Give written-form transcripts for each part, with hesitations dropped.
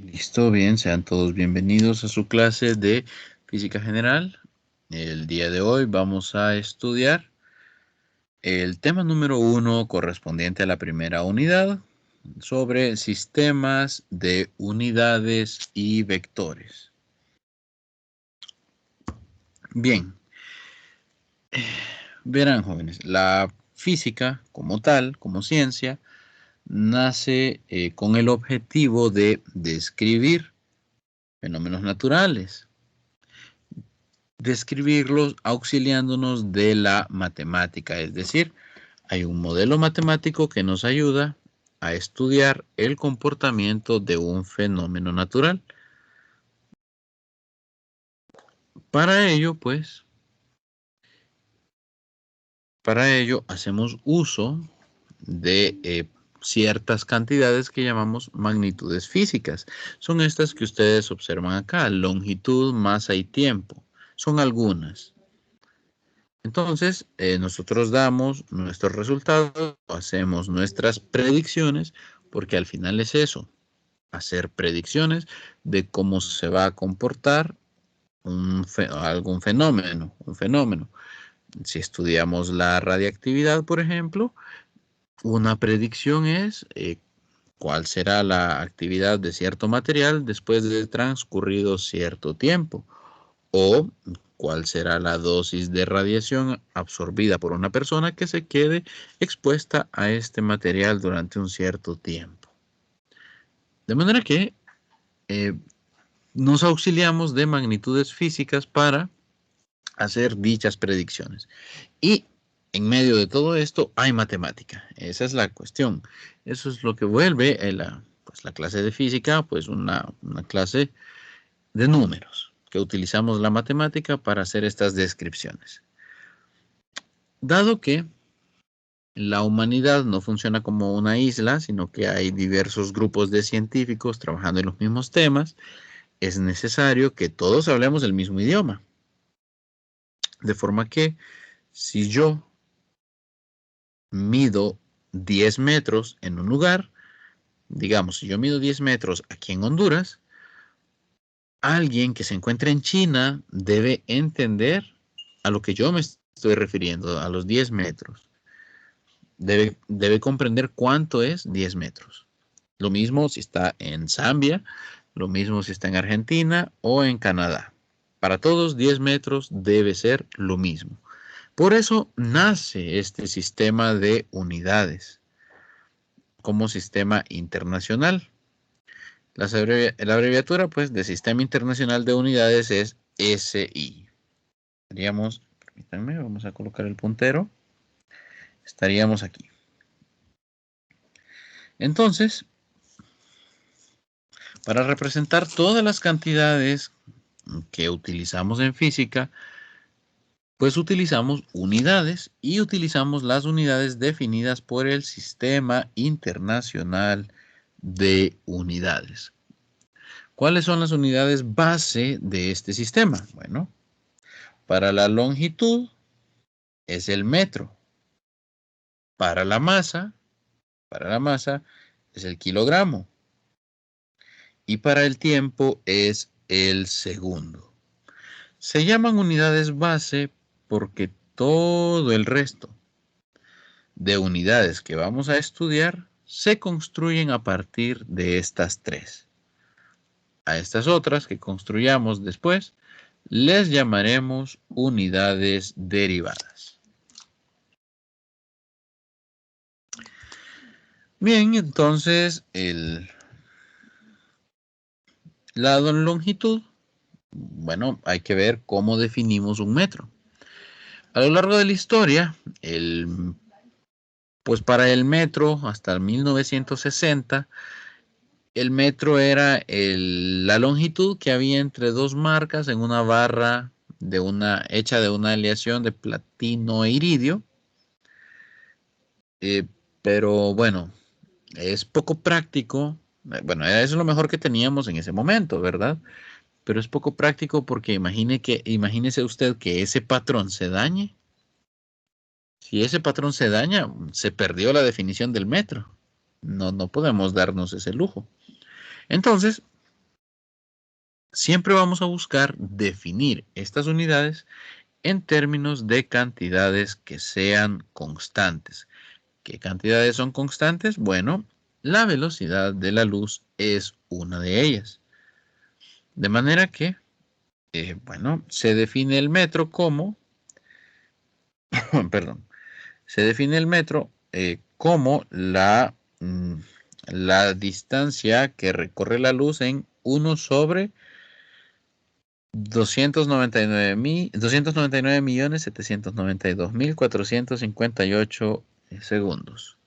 Listo, bien, sean todos bienvenidos a su clase de Física General. El día de hoy vamos a estudiar el tema número 1 correspondiente a la primera unidad sobre sistemas de unidades y vectores. Bien, verán jóvenes, la física como tal, como ciencia, nace con el objetivo de describir fenómenos naturales, describirlos auxiliándonos de la matemática, es decir, hay un modelo matemático que nos ayuda a estudiar el comportamiento de un fenómeno natural. Para ello, pues, hacemos uso de ciertas cantidades que llamamos magnitudes físicas. Son estas que ustedes observan acá, longitud, masa y tiempo. Son algunas. Entonces, nosotros damos nuestros resultados, hacemos nuestras predicciones, porque al final es eso, hacer predicciones de cómo se va a comportar algún fenómeno, un fenómeno. Si estudiamos la radiactividad, por ejemplo, una predicción es cuál será la actividad de cierto material después de transcurrido cierto tiempo, o cuál será la dosis de radiación absorbida por una persona que se quede expuesta a este material durante un cierto tiempo. De manera que eh, nos auxiliamos de magnitudes físicas para hacer dichas predicciones. Y en medio de todo esto hay matemática. Esa es la cuestión. Eso es lo que vuelve la clase de física, pues una clase de números, que utilizamos la matemática para hacer estas descripciones. Dado que la humanidad no funciona como una isla, sino que hay diversos grupos de científicos trabajando en los mismos temas, es necesario que todos hablemos el mismo idioma. De forma que si yo mido 10 metros en un lugar, digamos, si yo mido 10 metros aquí en Honduras, alguien que se encuentre en China debe entender a lo que yo me estoy refiriendo, a los 10 metros. Debe comprender cuánto es 10 metros. Lo mismo si está en Zambia, lo mismo si está en Argentina o en Canadá. Para todos 10 metros debe ser lo mismo. Por eso nace este sistema de unidades como sistema internacional. La abreviatura pues de Sistema Internacional de Unidades es SI. Permítanme, vamos a colocar el puntero. Estaríamos aquí. Entonces, para representar todas las cantidades que utilizamos en física, pues utilizamos unidades y utilizamos las unidades definidas por el Sistema Internacional de Unidades. ¿Cuáles son las unidades base de este sistema? Bueno, para la longitud es el metro. Para la masa es el kilogramo. Y para el tiempo es el segundo. Se llaman unidades base porque todo el resto de unidades que vamos a estudiar se construyen a partir de estas tres. A estas otras que construyamos después les llamaremos unidades derivadas. Bien, entonces la longitud, bueno, hay que ver cómo definimos un metro. A lo largo de la historia, pues para el metro hasta 1960, el metro era la longitud que había entre dos marcas en una barra hecha de una aleación de platino e iridio. Pero bueno, es poco práctico. Bueno, eso es lo mejor que teníamos en ese momento, ¿verdad? Pero es poco práctico porque imagínese usted que ese patrón se dañe. Si ese patrón se daña, se perdió la definición del metro. No podemos darnos ese lujo. Entonces, siempre vamos a buscar definir estas unidades en términos de cantidades que sean constantes. ¿Qué cantidades son constantes? Bueno, la velocidad de la luz es una de ellas. De manera que, bueno, se define el metro como, perdón, se define el metro como la distancia que recorre la luz en 1 sobre 299.792.458 segundos.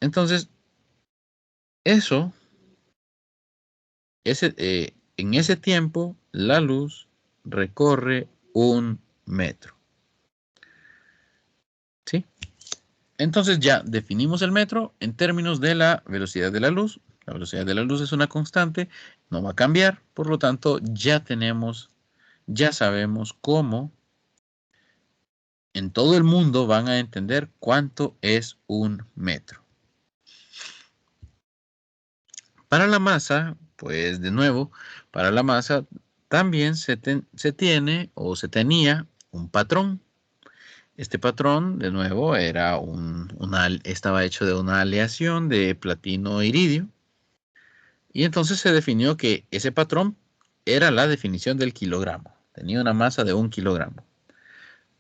Entonces, eso, en ese tiempo, la luz recorre 1 metro. ¿Sí? Entonces ya definimos el metro en términos de la velocidad de la luz. La velocidad de la luz es una constante, no va a cambiar, por lo tanto ya sabemos cómo en todo el mundo van a entender cuánto es 1 metro. Para la masa, pues de nuevo, para la masa también se tiene o se tenía un patrón. Este patrón, de nuevo, estaba hecho de una aleación de platino e iridio. Y entonces se definió que ese patrón era la definición del kilogramo. Tenía una masa de 1 kilogramo.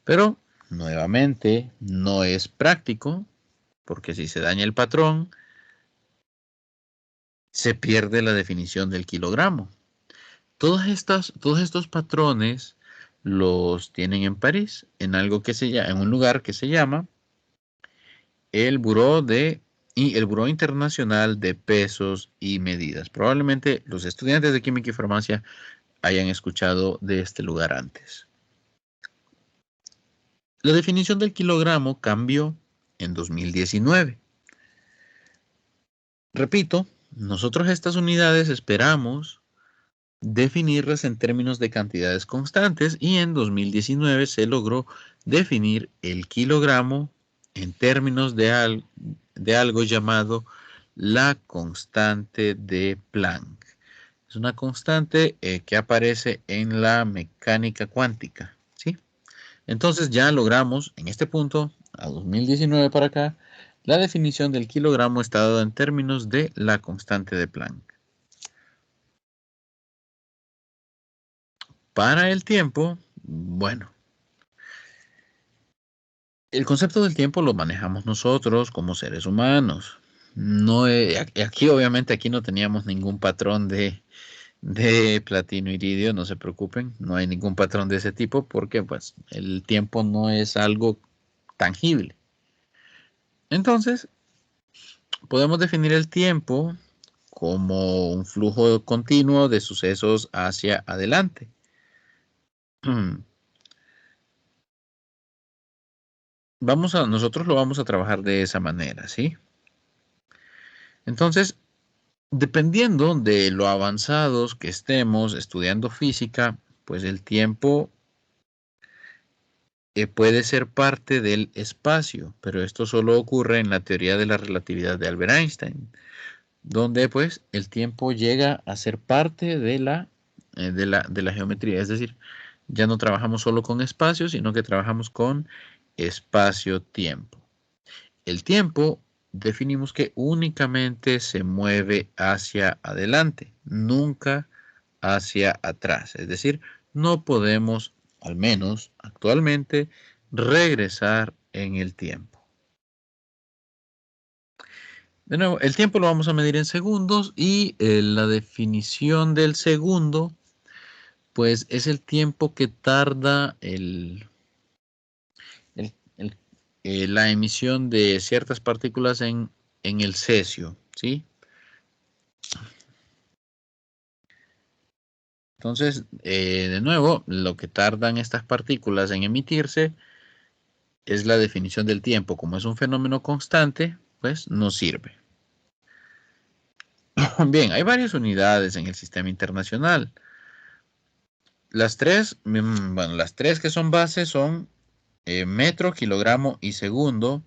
Pero, nuevamente, no es práctico, porque si se daña el patrón, se pierde la definición del kilogramo. Todos estos patrones los tienen en París, en un lugar que se llama el Buró Internacional de Pesos y Medidas. Probablemente los estudiantes de Química y Farmacia hayan escuchado de este lugar antes. La definición del kilogramo cambió en 2019. Repito, nosotros estas unidades esperamos definirlas en términos de cantidades constantes y en 2019 se logró definir el kilogramo en términos de algo llamado la constante de Planck. Es una constante que aparece en la mecánica cuántica, ¿sí? Entonces ya logramos en este punto, a 2019 para acá, la definición del kilogramo está dada en términos de la constante de Planck. Para el tiempo, bueno, el concepto del tiempo lo manejamos nosotros como seres humanos. Aquí obviamente aquí no teníamos ningún patrón de platino iridio, no se preocupen, no hay ningún patrón de ese tipo porque pues el tiempo no es algo tangible. Entonces, podemos definir el tiempo como un flujo continuo de sucesos hacia adelante. Nosotros lo vamos a trabajar de esa manera, ¿sí? Entonces, dependiendo de lo avanzados que estemos estudiando física, pues el tiempo puede ser parte del espacio, pero esto solo ocurre en la teoría de la relatividad de Albert Einstein, donde pues el tiempo llega a ser parte de la geometría, es decir, ya no trabajamos solo con espacio, sino que trabajamos con espacio-tiempo. El tiempo definimos que únicamente se mueve hacia adelante, nunca hacia atrás. Es decir, no podemos, al menos actualmente, regresar en el tiempo. De nuevo, el tiempo lo vamos a medir en segundos y la definición del segundo, pues es el tiempo que tarda la emisión de ciertas partículas en el cesio, ¿sí? Entonces, de nuevo, lo que tardan estas partículas en emitirse es la definición del tiempo. Como es un fenómeno constante, pues no sirve. Bien, hay varias unidades en el sistema internacional. Las tres que son bases son metro, kilogramo y segundo.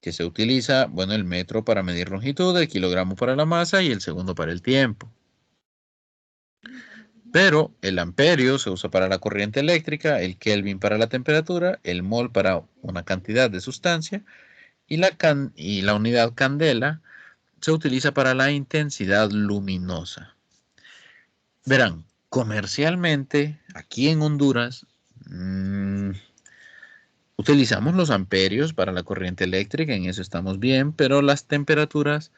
que se utiliza, bueno, el metro para medir longitud, el kilogramo para la masa y el segundo para el tiempo. Pero el amperio se usa para la corriente eléctrica, el Kelvin para la temperatura, el mol para una cantidad de sustancia y la unidad candela se utiliza para la intensidad luminosa. Verán, comercialmente, aquí en Honduras, utilizamos los amperios para la corriente eléctrica, en eso estamos bien, pero las temperaturas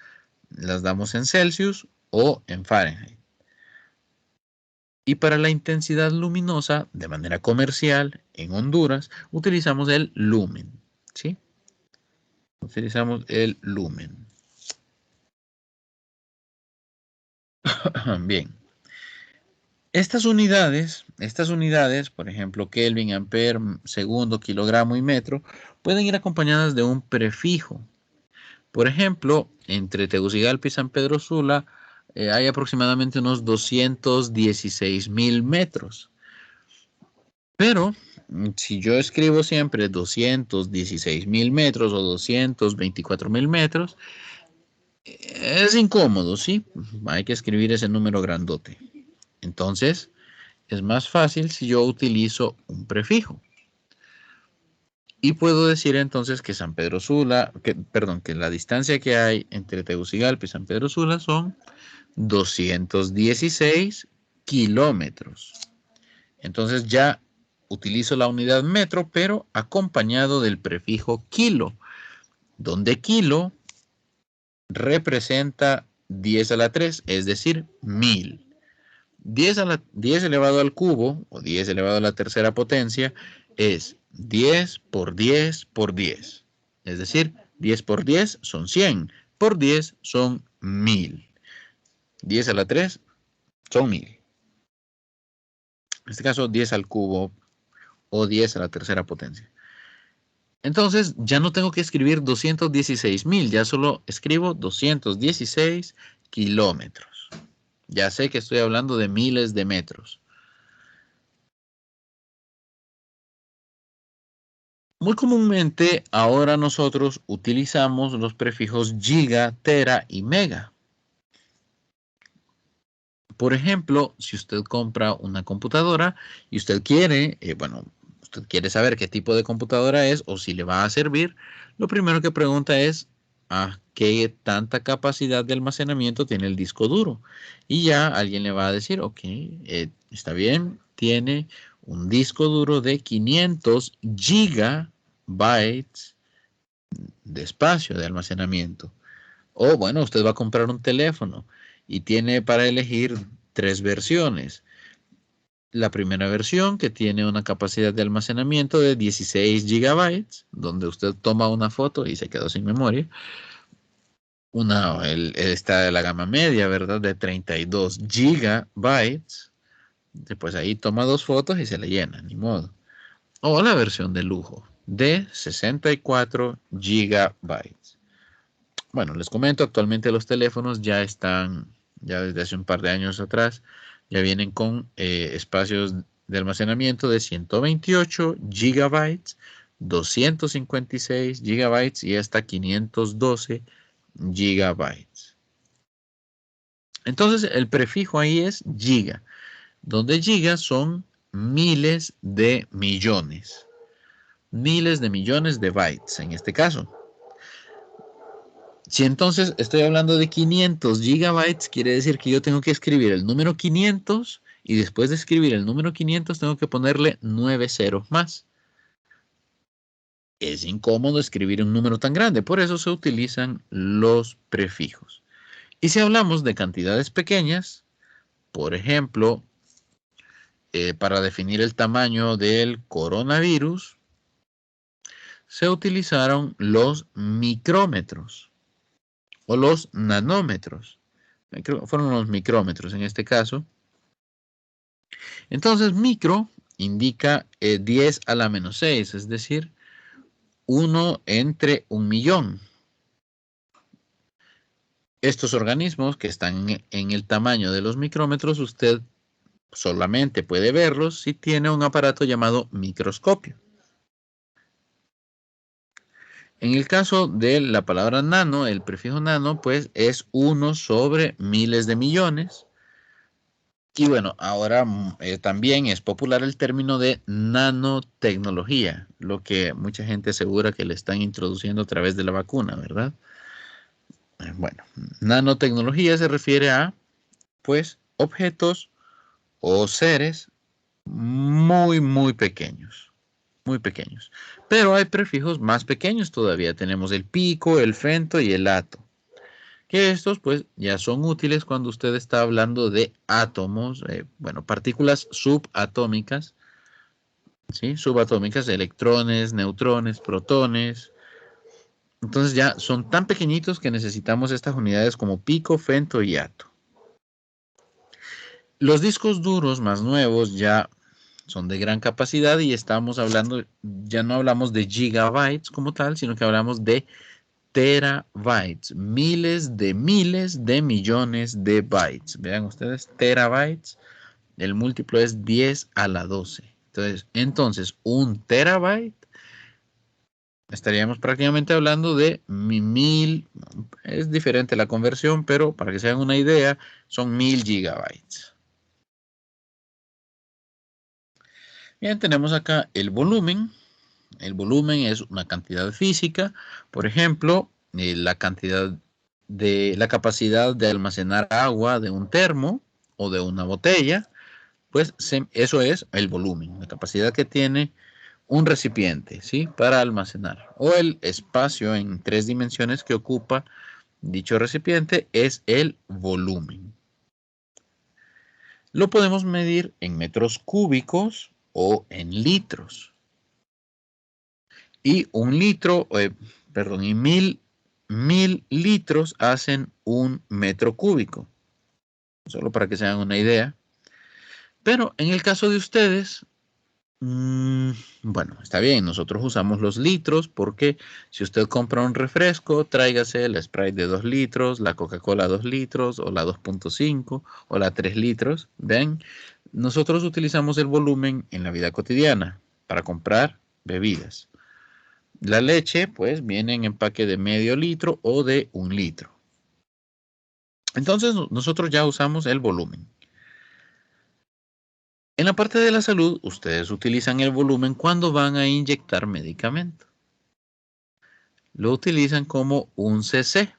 las damos en Celsius o en Fahrenheit. Y para la intensidad luminosa, de manera comercial, en Honduras, utilizamos el lumen, ¿sí? Utilizamos el lumen. Bien. Estas unidades, por ejemplo, Kelvin, ampere, segundo, kilogramo y metro, pueden ir acompañadas de un prefijo. Por ejemplo, entre Tegucigalpa y San Pedro Sula hay aproximadamente unos 216,000 metros. Pero si yo escribo siempre 216,000 metros o 224,000 metros, es incómodo, ¿sí? Hay que escribir ese número grandote. Entonces, es más fácil si yo utilizo un prefijo. Y puedo decir entonces que San Pedro Sula, que la distancia que hay entre Tegucigalpa y San Pedro Sula son 216 kilómetros. Entonces ya utilizo la unidad metro, pero acompañado del prefijo kilo, donde kilo representa 10 a la 3, es decir, 1000. 10 elevado al cubo, o 10 elevado a la tercera potencia, es 10 por 10 por 10. Es decir, 10 por 10 son 100, por 10 son 1000. 10 a la 3 son 1000. En este caso, 10 al cubo o 10 a la tercera potencia. Entonces, ya no tengo que escribir 216,000, ya solo escribo 216 kilómetros. Ya sé que estoy hablando de miles de metros. Muy comúnmente ahora nosotros utilizamos los prefijos giga, tera y mega. Por ejemplo, si usted compra una computadora y usted quiere, usted quiere saber qué tipo de computadora es o si le va a servir, lo primero que pregunta es a qué tanta capacidad de almacenamiento tiene el disco duro. Y ya alguien le va a decir, ok, está bien, tiene un disco duro de 500 gigabytes de espacio de almacenamiento. O bueno, usted va a comprar un teléfono y tiene para elegir 3 versiones. La primera versión que tiene una capacidad de almacenamiento de 16 gigabytes, donde usted toma una foto y se quedó sin memoria. Está de la gama media, ¿verdad? De 32 gigabytes. Después ahí toma 2 fotos y se le llena, ni modo. O la versión de lujo de 64 gigabytes. Bueno, les comento, actualmente los teléfonos ya desde hace un par de años atrás, ya vienen con espacios de almacenamiento de 128 gigabytes, 256 gigabytes y hasta 512 gigabytes. Entonces, el prefijo ahí es giga, donde giga son miles de millones de bytes en este caso. Si entonces estoy hablando de 500 gigabytes, quiere decir que yo tengo que escribir el número 500 y después de escribir el número 500 tengo que ponerle 9 ceros más. Es incómodo escribir un número tan grande, por eso se utilizan los prefijos. Y si hablamos de cantidades pequeñas, por ejemplo, para definir el tamaño del coronavirus, se utilizaron los micrómetros o los nanómetros. Fueron los micrómetros en este caso. Entonces, micro indica 10 a la menos 6, es decir, 1 entre 1,000,000. Estos organismos que están en el tamaño de los micrómetros, usted solamente puede verlos si tiene un aparato llamado microscopio. En el caso de la palabra nano, el prefijo nano, pues es 1 sobre miles de millones. Y bueno, ahora también es popular el término de nanotecnología, lo que mucha gente asegura que le están introduciendo a través de la vacuna, ¿verdad? Bueno, nanotecnología se refiere a, pues, objetos o seres muy pequeños, muy pequeños. Pero hay prefijos más pequeños todavía. Tenemos el pico, el femto y el ato. Que estos pues ya son útiles cuando usted está hablando de átomos, bueno, partículas subatómicas, ¿sí? Subatómicas, electrones, neutrones, protones. Entonces ya son tan pequeñitos que necesitamos estas unidades como pico, femto y ato. Los discos duros más nuevos ya son de gran capacidad y estamos hablando, ya no hablamos de gigabytes como tal, sino que hablamos de terabytes, miles de millones de bytes. Vean ustedes, terabytes, el múltiplo es 10 a la 12. Entonces, un terabyte, estaríamos prácticamente hablando de 1000, es diferente la conversión, pero para que se hagan una idea, son 1000 gigabytes. Bien, tenemos acá el volumen. El volumen es una cantidad física, por ejemplo, la capacidad de almacenar agua de un termo o de una botella, pues eso es el volumen, la capacidad que tiene un recipiente, ¿sí? Para almacenar. O el espacio en 3 dimensiones que ocupa dicho recipiente es el volumen. Lo podemos medir en metros cúbicos o en litros. Y un litro, perdón, y mil litros hacen un metro cúbico. Solo para que se hagan una idea. Pero en el caso de ustedes, bueno, está bien, nosotros usamos los litros porque si usted compra un refresco, tráigase el Sprite de 2 litros, la Coca-Cola 2 litros, o la 2.5, o la 3 litros. ¿Ven? Nosotros utilizamos el volumen en la vida cotidiana para comprar bebidas. La leche, pues, viene en empaque de medio litro o de 1 litro. Entonces, nosotros ya usamos el volumen. En la parte de la salud, ustedes utilizan el volumen cuando van a inyectar medicamento. Lo utilizan como un cc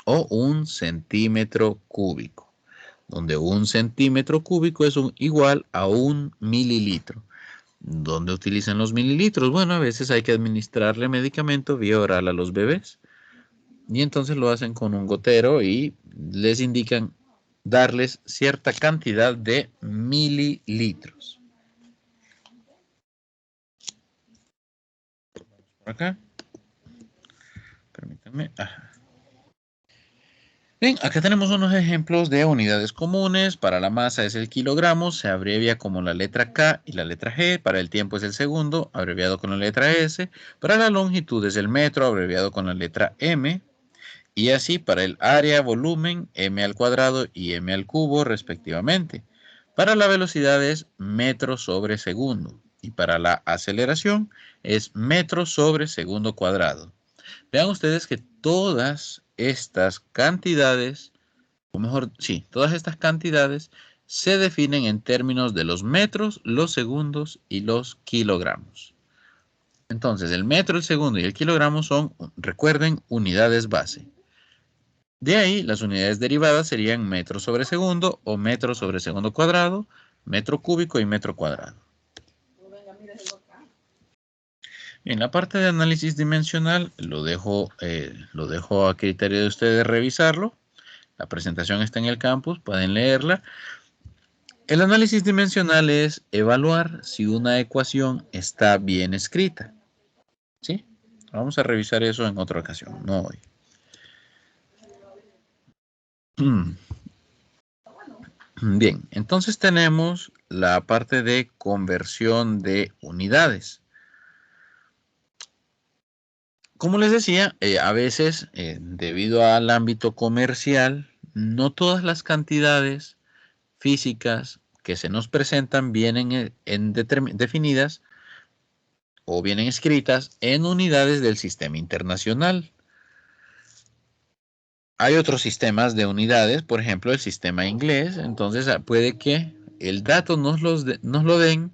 o un centímetro cúbico, donde un centímetro cúbico es igual a 1 mililitro. ¿Dónde utilizan los mililitros? Bueno, a veces hay que administrarle medicamento vía oral a los bebés. Y entonces lo hacen con un gotero y les indican darles cierta cantidad de mililitros. Por acá. Permítanme. Ajá. Bien, acá tenemos unos ejemplos de unidades comunes. Para la masa es el kilogramo, se abrevia como la letra K y la letra G. Para el tiempo es el segundo, abreviado con la letra S. Para la longitud es el metro, abreviado con la letra M. Y así para el área, volumen, m al cuadrado y m al cubo respectivamente. Para la velocidad es metro sobre segundo. Y para la aceleración es metro sobre segundo cuadrado. Vean ustedes que todas estas cantidades, o mejor, sí, todas estas cantidades se definen en términos de los metros, los segundos y los kilogramos. Entonces, el metro, el segundo y el kilogramo son, recuerden, unidades base. De ahí, las unidades derivadas serían metro sobre segundo o metro sobre segundo cuadrado, metro cúbico y metro cuadrado. En la parte de análisis dimensional lo dejo a criterio de ustedes revisarlo. La presentación está en el campus, pueden leerla. El análisis dimensional es evaluar si una ecuación está bien escrita. ¿Sí? Vamos a revisar eso en otra ocasión, no hoy. Bien, entonces tenemos la parte de conversión de unidades. Como les decía, a veces, debido al ámbito comercial, no todas las cantidades físicas que se nos presentan vienen definidas o vienen escritas en unidades del sistema internacional. Hay otros sistemas de unidades, por ejemplo, el sistema inglés. Entonces puede que el dato nos lo den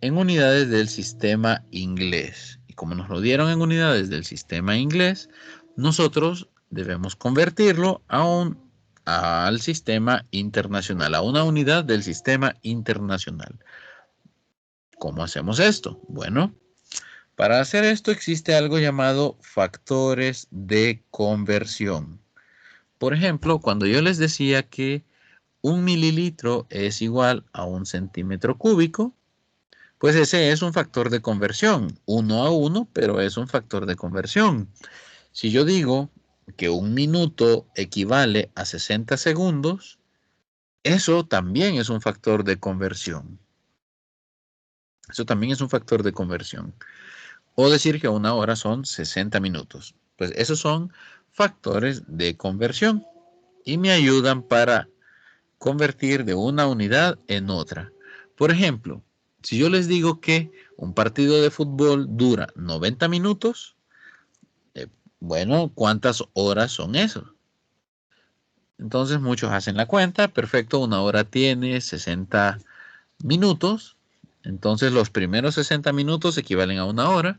en unidades del sistema inglés. Y como nos lo dieron en unidades del sistema inglés, nosotros debemos convertirlo al sistema internacional, a una unidad del sistema internacional. ¿Cómo hacemos esto? Bueno, para hacer esto existe algo llamado factores de conversión. Por ejemplo, cuando yo les decía que 1 mililitro es igual a 1 centímetro cúbico, pues ese es un factor de conversión, 1 a 1, pero es un factor de conversión. Si yo digo que 1 minuto equivale a 60 segundos, eso también es un factor de conversión. Eso también es un factor de conversión. O decir que 1 hora son 60 minutos. Pues esos son factores de conversión y me ayudan para convertir de una unidad en otra. Por ejemplo, si yo les digo que un partido de fútbol dura 90 minutos, bueno, ¿cuántas horas son eso? Entonces muchos hacen la cuenta, perfecto, 1 hora tiene 60 minutos, entonces los primeros 60 minutos equivalen a 1 hora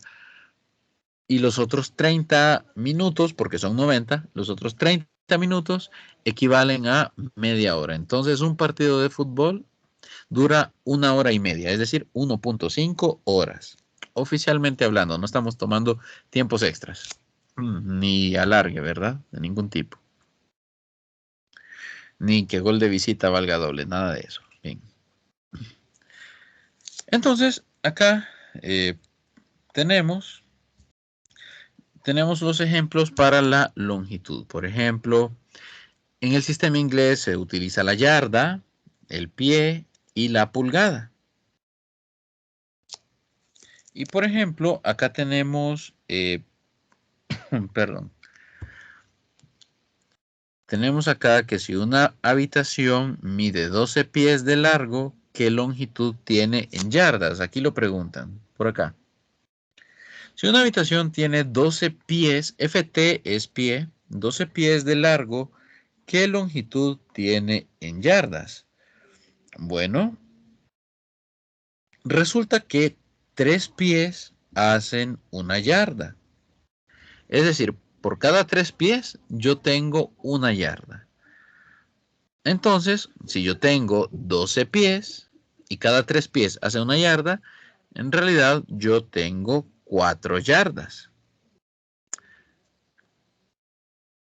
y los otros 30 minutos, porque son 90, los otros 30 minutos equivalen a media hora. Entonces un partido de fútbol dura 1 hora y media, es decir, 1.5 horas. Oficialmente hablando, no estamos tomando tiempos extras, ni alargue, ¿verdad? De ningún tipo. Ni que gol de visita valga doble, nada de eso. Bien. Entonces, acá tenemos los ejemplos para la longitud. Por ejemplo, en el sistema inglés se utiliza la yarda, el pie y la pulgada. Y por ejemplo, acá tenemos, perdón, tenemos acá que si una habitación mide 12 pies de largo, ¿qué longitud tiene en yardas? Aquí lo preguntan, por acá. Si una habitación tiene 12 pies, FT es pie, 12 pies de largo, ¿qué longitud tiene en yardas? Bueno, resulta que 3 pies hacen 1 yarda. Es decir, por cada 3 pies yo tengo 1 yarda. Entonces, si yo tengo 12 pies y cada 3 pies hace 1 yarda, en realidad yo tengo 4 yardas.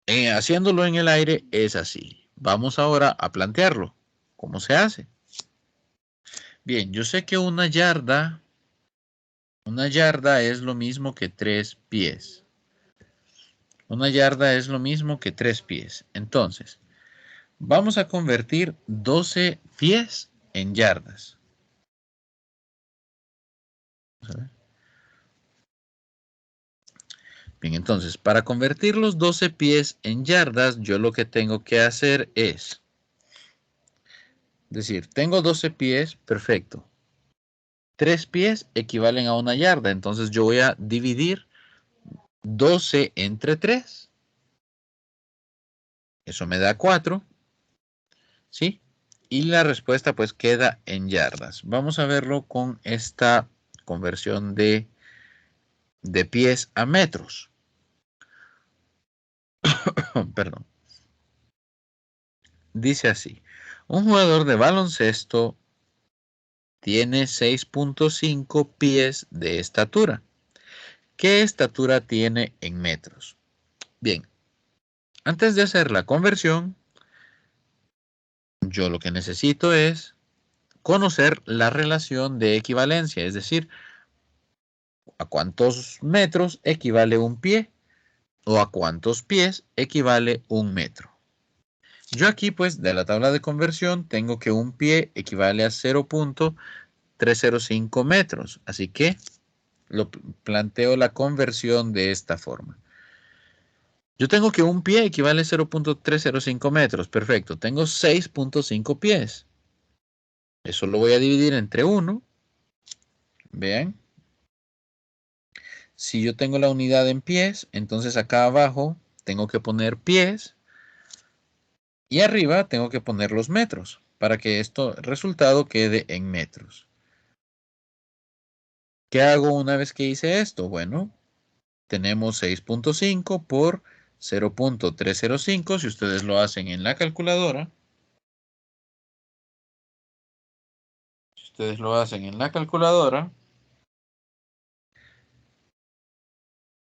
Haciéndolo en el aire es así. Vamos ahora a plantearlo. ¿Cómo se hace? Bien, yo sé que 1 yarda es lo mismo que 3 pies. 1 yarda es lo mismo que 3 pies. Entonces, vamos a convertir 12 pies en yardas. Vamos a ver. Bien, entonces, para convertir los 12 pies en yardas, yo lo que tengo que hacer es decir, tengo 12 pies, perfecto. 3 pies equivalen a 1 yarda, entonces yo voy a dividir 12 entre 3. Eso me da 4, ¿sí? Y la respuesta pues queda en yardas. Vamos a verlo con esta conversión de pies a metros. Perdón. Dice así, un jugador de baloncesto tiene 6.5 pies de estatura. ¿Qué estatura tiene en metros? Bien, antes de hacer la conversión, yo lo que necesito es conocer la relación de equivalencia, es decir, a cuántos metros equivale un pie o a cuántos pies equivale un metro. Yo aquí, pues, de la tabla de conversión, tengo que un pie equivale a 0.305 metros. Así que lo planteo la conversión de esta forma. Yo tengo que un pie equivale a 0.305 metros. Perfecto. Tengo 6.5 pies. Eso lo voy a dividir entre 1. Vean. Si yo tengo la unidad en pies, entonces acá abajo tengo que poner pies y arriba tengo que poner los metros para que esto resultado quede en metros. ¿Qué hago una vez que hice esto? Bueno, tenemos 6.5 por 0.305. Si ustedes lo hacen en la calculadora,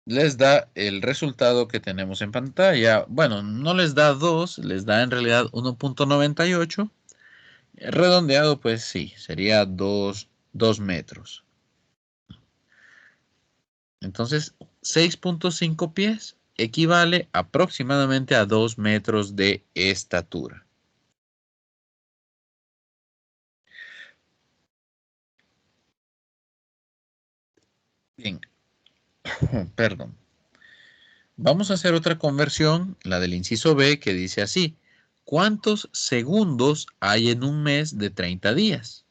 les da el resultado que tenemos en pantalla. Bueno, no les da 2, les da en realidad 1.98. Redondeado, pues sí, sería 2 metros. Entonces, 6.5 pies equivale aproximadamente a 2 metros de estatura. Bien, perdón. Vamos a hacer otra conversión, la del inciso B, que dice así. ¿Cuántos segundos hay en un mes de 30 días?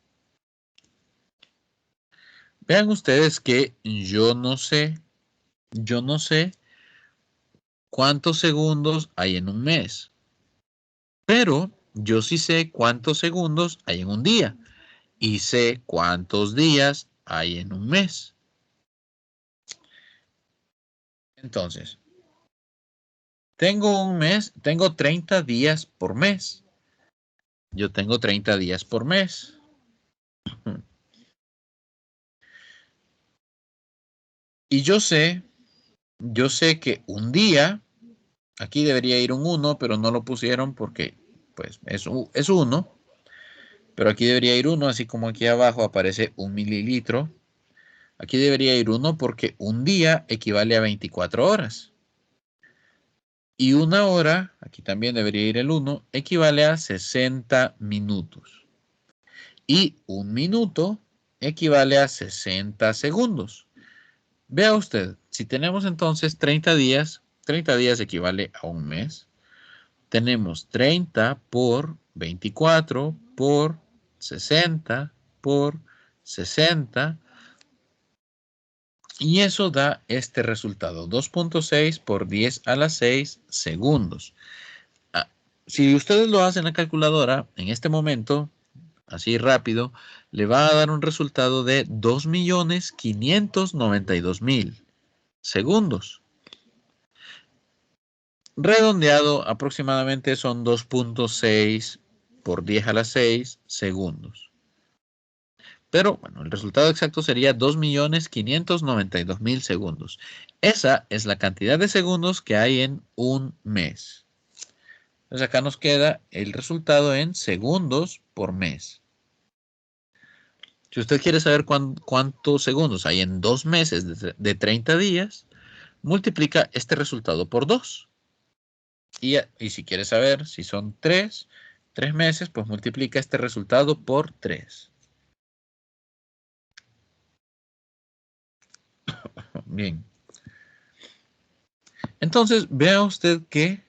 Vean ustedes que yo no sé cuántos segundos hay en un mes, pero yo sí sé cuántos segundos hay en un día y sé cuántos días hay en un mes. Entonces, tengo un mes, tengo 30 días por mes. Yo tengo 30 días por mes. Y yo sé que un día, aquí debería ir un 1, pero no lo pusieron porque pues es 1. Pero aquí debería ir 1, así como aquí abajo aparece 1 mililitro. Aquí debería ir 1 porque un día equivale a 24 horas. Y una hora, aquí también debería ir el 1, equivale a 60 minutos. Y un minuto equivale a 60 segundos. Vea usted, si tenemos entonces 30 días equivale a un mes. Tenemos 30 por 24 por 60 por 60. Y eso da este resultado, 2.6 por 10 a la 6 segundos. Ah, si ustedes lo hacen en la calculadora, en este momento, así rápido, le va a dar un resultado de 2.592.000 segundos. Redondeado aproximadamente son 2.6 por 10 a la 6 segundos. Pero bueno, el resultado exacto sería 2.592.000 segundos. Esa es la cantidad de segundos que hay en un mes. Entonces acá nos queda el resultado en segundos por mes. Si usted quiere saber cuántos segundos hay en 2 meses de 30 días, multiplica este resultado por 2. Y si quiere saber si son 3 meses, pues multiplica este resultado por 3. Bien. Entonces, vea usted que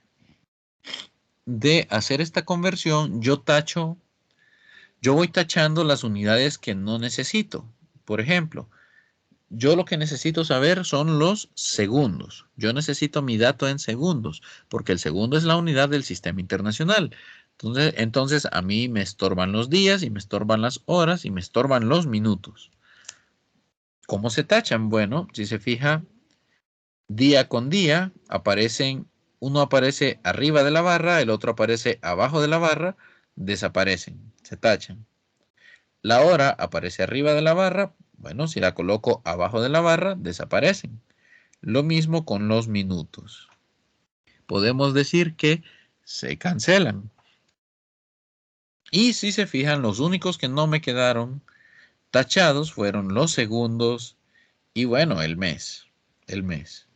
de hacer esta conversión, yo voy tachando las unidades que no necesito. Por ejemplo, yo lo que necesito saber son los segundos. Yo necesito mi dato en segundos, porque el segundo es la unidad del sistema internacional. Entonces a mí me estorban los días y me estorban las horas y me estorban los minutos. ¿Cómo se tachan? Bueno, si se fija, día con día uno aparece arriba de la barra, el otro aparece abajo de la barra, desaparecen, se tachan. La hora aparece arriba de la barra, bueno, si la coloco abajo de la barra, desaparecen. Lo mismo con los minutos. Podemos decir que se cancelan. Y si se fijan, los únicos que no me quedaron tachados fueron los segundos y bueno, el mes. El mes.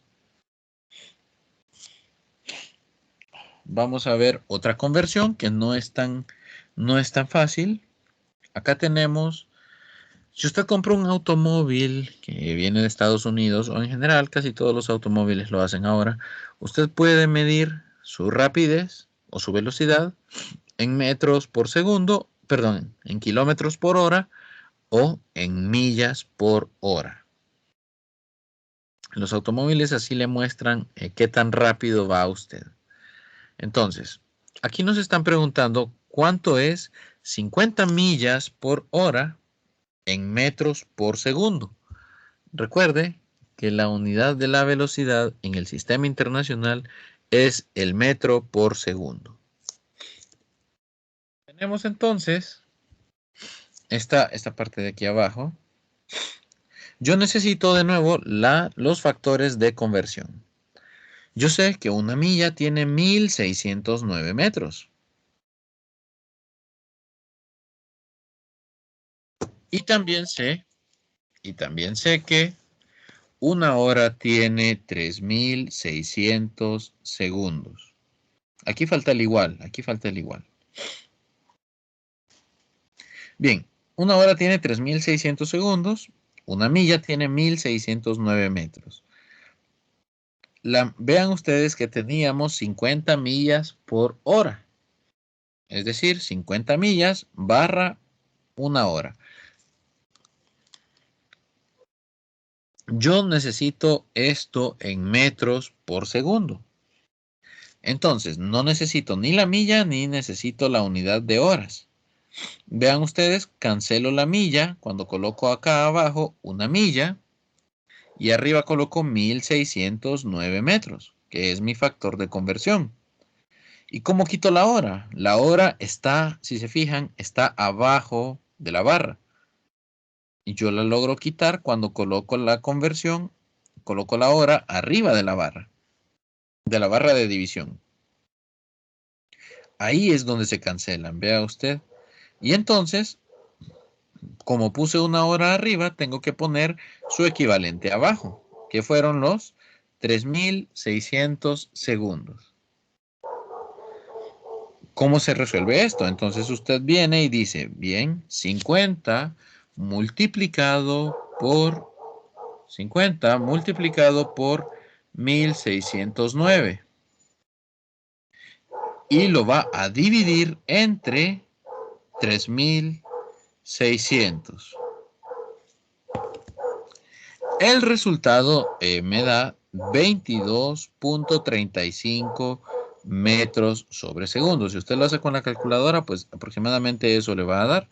Vamos a ver otra conversión que no es tan fácil. Acá tenemos, si usted compra un automóvil que viene de Estados Unidos o en general casi todos los automóviles lo hacen ahora, usted puede medir su rapidez o su velocidad en metros por segundo, perdón, en kilómetros por hora o en millas por hora. Los automóviles así le muestran qué tan rápido va usted. Entonces, aquí nos están preguntando cuánto es 50 millas por hora en metros por segundo. Recuerde que la unidad de la velocidad en el sistema internacional es el metro por segundo. Tenemos entonces esta parte de aquí abajo. Yo necesito de nuevo los factores de conversión. Yo sé que una milla tiene 1609 metros. Y también sé que una hora tiene 3600 segundos. Aquí falta el igual, aquí falta el igual. Bien, una hora tiene 3600 segundos, una milla tiene 1609 metros. Vean ustedes que teníamos 50 millas por hora. Es decir, 50 millas barra una hora. Yo necesito esto en metros por segundo. Entonces, no necesito ni la milla ni necesito la unidad de horas. Vean ustedes, cancelo la milla cuando coloco acá abajo una milla y arriba coloco 1609 metros, que es mi factor de conversión. ¿Y cómo quito la hora? La hora está, si se fijan, está abajo de la barra. Y yo la logro quitar cuando coloco la conversión, coloco la hora arriba de la barra de división. Ahí es donde se cancelan, vea usted. Y entonces, como puse una hora arriba, tengo que poner su equivalente abajo, que fueron los 3600 segundos. ¿Cómo se resuelve esto? Entonces usted viene y dice, bien, 50 multiplicado por 1609. Y lo va a dividir entre 3600. El resultado me da 22.35 metros sobre segundo. Si usted lo hace con la calculadora, pues aproximadamente eso le va a dar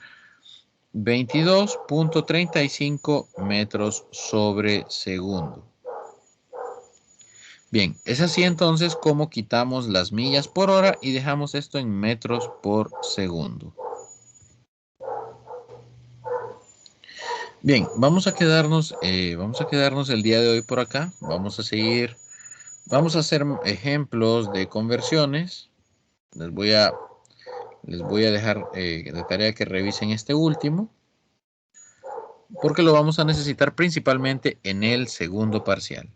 22.35 metros sobre segundo. Bien, es así entonces como quitamos las millas por hora y dejamos esto en metros por segundo. Bien, vamos a quedarnos el día de hoy por acá. Vamos a hacer ejemplos de conversiones. Les voy a dejar de tarea que revisen este último, porque lo vamos a necesitar principalmente en el segundo parcial.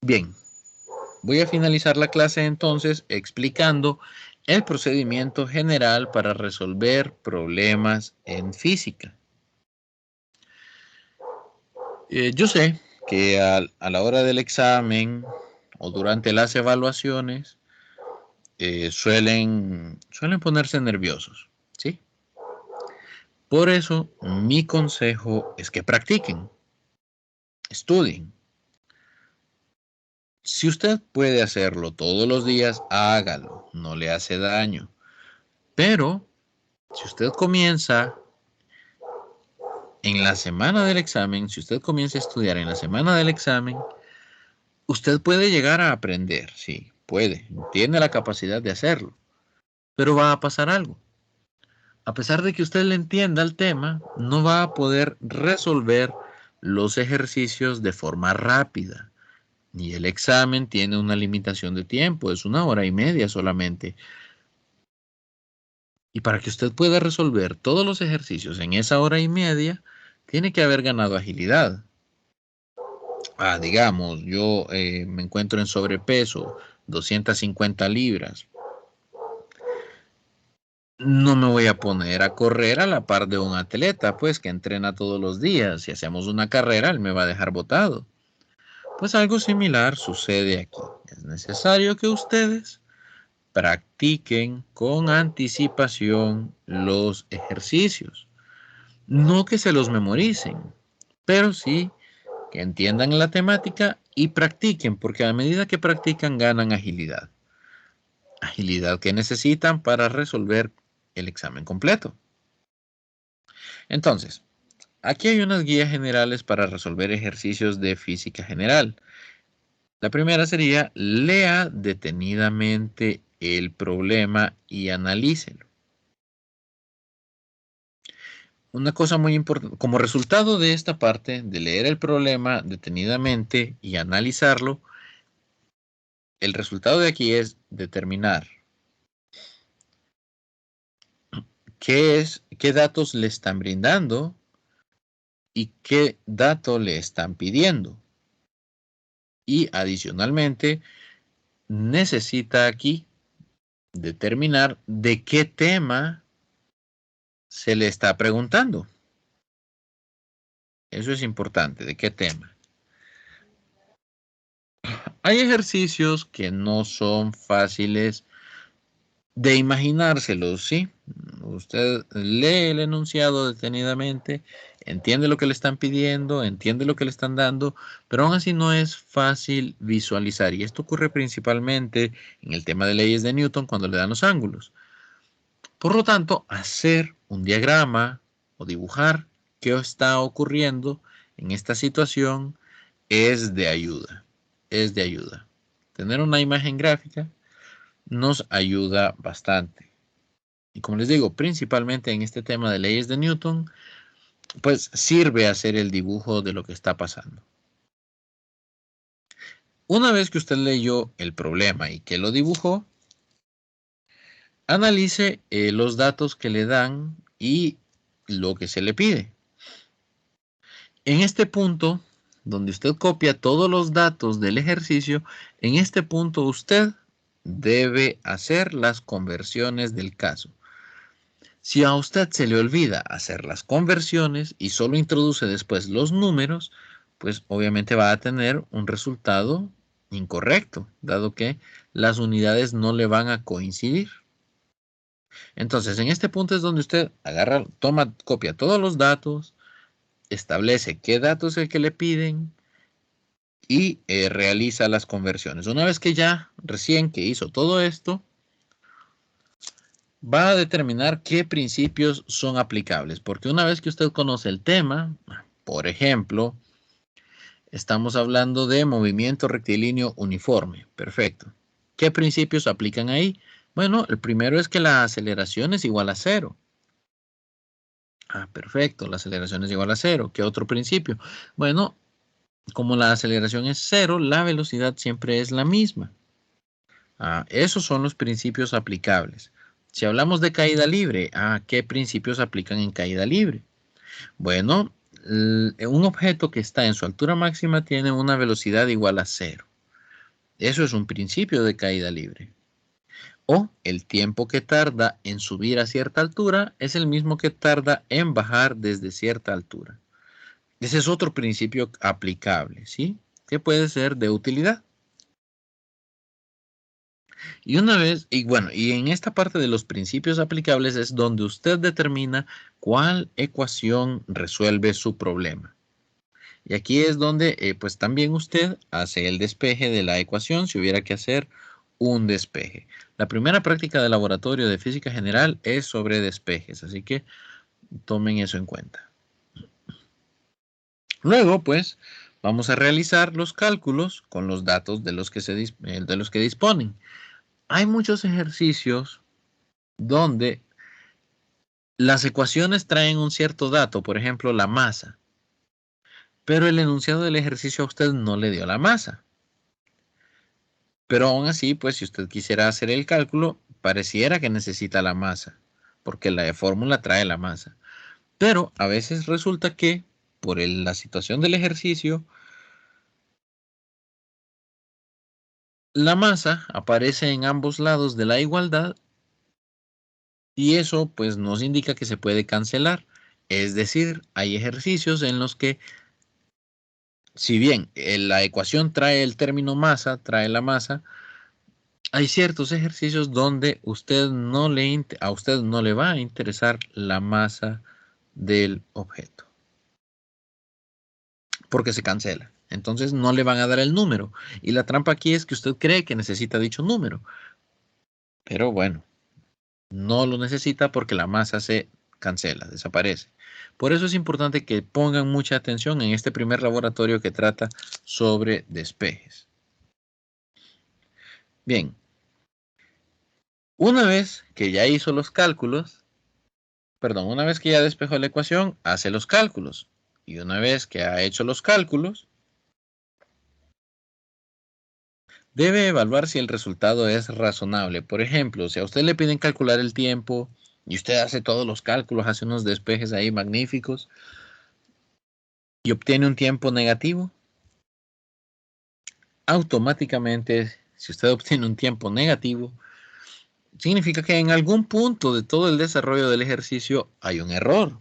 Bien, voy a finalizar la clase entonces explicando el procedimiento general para resolver problemas en física. Yo sé que a la hora del examen o durante las evaluaciones suelen ponerse nerviosos, ¿sí? Por eso mi consejo es que practiquen, estudien. Si usted puede hacerlo todos los días, hágalo, no le hace daño. Pero si usted comienza en la semana del examen, si usted comienza a estudiar en la semana del examen, usted puede llegar a aprender, sí, puede, tiene la capacidad de hacerlo, pero va a pasar algo. A pesar de que usted le entienda el tema, no va a poder resolver los ejercicios de forma rápida. Y el examen tiene una limitación de tiempo, es 1 hora y media solamente. Y para que usted pueda resolver todos los ejercicios en esa 1 hora y media, tiene que haber ganado agilidad. Digamos, yo me encuentro en sobrepeso, 250 libras. No me voy a poner a correr a la par de un atleta, pues que entrena todos los días. Si hacemos una carrera, él me va a dejar botado. Pues algo similar sucede aquí. Es necesario que ustedes practiquen con anticipación los ejercicios. No que se los memoricen, pero sí que entiendan la temática y practiquen, porque a medida que practican ganan agilidad. Agilidad que necesitan para resolver el examen completo. Entonces, aquí hay unas guías generales para resolver ejercicios de física general. La primera sería, lea detenidamente el problema y analícelo. Una cosa muy importante, como resultado de esta parte, de leer el problema detenidamente y analizarlo, el resultado de aquí es determinar qué datos le están brindando y qué dato le están pidiendo. Y adicionalmente, necesita aquí determinar de qué tema se le está preguntando. Eso es importante, de qué tema. Hay ejercicios que no son fáciles de imaginárselos, ¿sí? Usted lee el enunciado detenidamente, entiende lo que le están pidiendo, entiende lo que le están dando, pero aún así no es fácil visualizar. Y esto ocurre principalmente en el tema de leyes de Newton cuando le dan los ángulos. Por lo tanto, hacer un diagrama o dibujar qué está ocurriendo en esta situación es de ayuda. Es de ayuda. Tener una imagen gráfica nos ayuda bastante. Y como les digo, principalmente en este tema de leyes de Newton, pues sirve hacer el dibujo de lo que está pasando. Una vez que usted leyó el problema y que lo dibujó, analice los datos que le dan y lo que se le pide. En este punto, donde usted copia todos los datos del ejercicio, en este punto usted debe hacer las conversiones del caso. Si a usted se le olvida hacer las conversiones y solo introduce después los números, pues obviamente va a tener un resultado incorrecto, dado que las unidades no le van a coincidir. Entonces, en este punto es donde usted agarra, toma, copia todos los datos, establece qué datos es el que le piden y realiza las conversiones. Una vez que ya recién que hizo todo esto, va a determinar qué principios son aplicables, porque una vez que usted conoce el tema, por ejemplo, estamos hablando de movimiento rectilíneo uniforme. Perfecto. ¿Qué principios aplican ahí? Bueno, el primero es que la aceleración es igual a cero. Perfecto, la aceleración es igual a cero. ¿Qué otro principio? Bueno, como la aceleración es cero, la velocidad siempre es la misma. Esos son los principios aplicables. Si hablamos de caída libre, ¿qué principios aplican en caída libre? Bueno, un objeto que está en su altura máxima tiene una velocidad igual a cero. Eso es un principio de caída libre. O el tiempo que tarda en subir a cierta altura es el mismo que tarda en bajar desde cierta altura. Ese es otro principio aplicable, ¿sí? Que puede ser de utilidad. Y una vez, y bueno, y en esta parte de los principios aplicables es donde usted determina cuál ecuación resuelve su problema. Y aquí es donde, pues también usted hace el despeje de la ecuación si hubiera que hacer un despeje. La primera práctica de laboratorio de física general es sobre despejes, así que tomen eso en cuenta. Luego, pues, vamos a realizar los cálculos con los datos de los que disponen. Hay muchos ejercicios donde las ecuaciones traen un cierto dato, por ejemplo, la masa, pero el enunciado del ejercicio a usted no le dio la masa. Pero aún así, pues si usted quisiera hacer el cálculo, pareciera que necesita la masa, porque la fórmula trae la masa. Pero a veces resulta que por la situación del ejercicio, la masa aparece en ambos lados de la igualdad y eso pues nos indica que se puede cancelar. Es decir, hay ejercicios en los que si bien la ecuación trae el término masa, trae la masa, hay ciertos ejercicios donde a usted no le va a interesar la masa del objeto. porque se cancela. Entonces no le van a dar el número. Y la trampa aquí es que usted cree que necesita dicho número. Pero bueno, no lo necesita porque la masa se cancela, desaparece. Por eso es importante que pongan mucha atención en este primer laboratorio que trata sobre despejes. Bien, una vez que ya hizo los cálculos, perdón, una vez que ya despejó la ecuación, hace los cálculos. Y una vez que ha hecho los cálculos, debe evaluar si el resultado es razonable. Por ejemplo, si a usted le piden calcular el tiempo y usted hace todos los cálculos, hace unos despejes ahí magníficos y obtiene un tiempo negativo, automáticamente, si usted obtiene un tiempo negativo, significa que en algún punto de todo el desarrollo del ejercicio hay un error.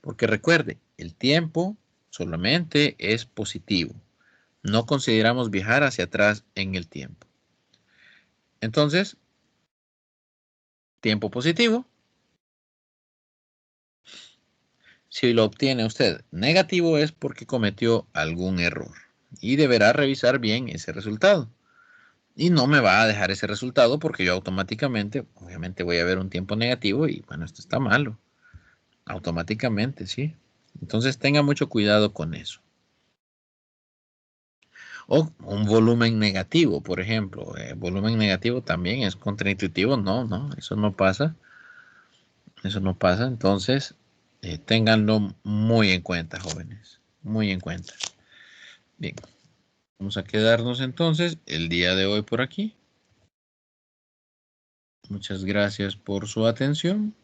Porque recuerde, el tiempo solamente es positivo. No consideramos viajar hacia atrás en el tiempo. Entonces, tiempo positivo. Si lo obtiene usted negativo es porque cometió algún error y deberá revisar bien ese resultado. Y no me va a dejar ese resultado porque yo automáticamente, obviamente voy a ver un tiempo negativo y bueno, esto está malo. Automáticamente, sí. Entonces tenga mucho cuidado con eso. O un volumen negativo, por ejemplo. Volumen negativo también es contraintuitivo. No, no, eso no pasa. Eso no pasa. Entonces, ténganlo muy en cuenta, jóvenes. Muy en cuenta. Bien, vamos a quedarnos entonces el día de hoy por aquí. Muchas gracias por su atención.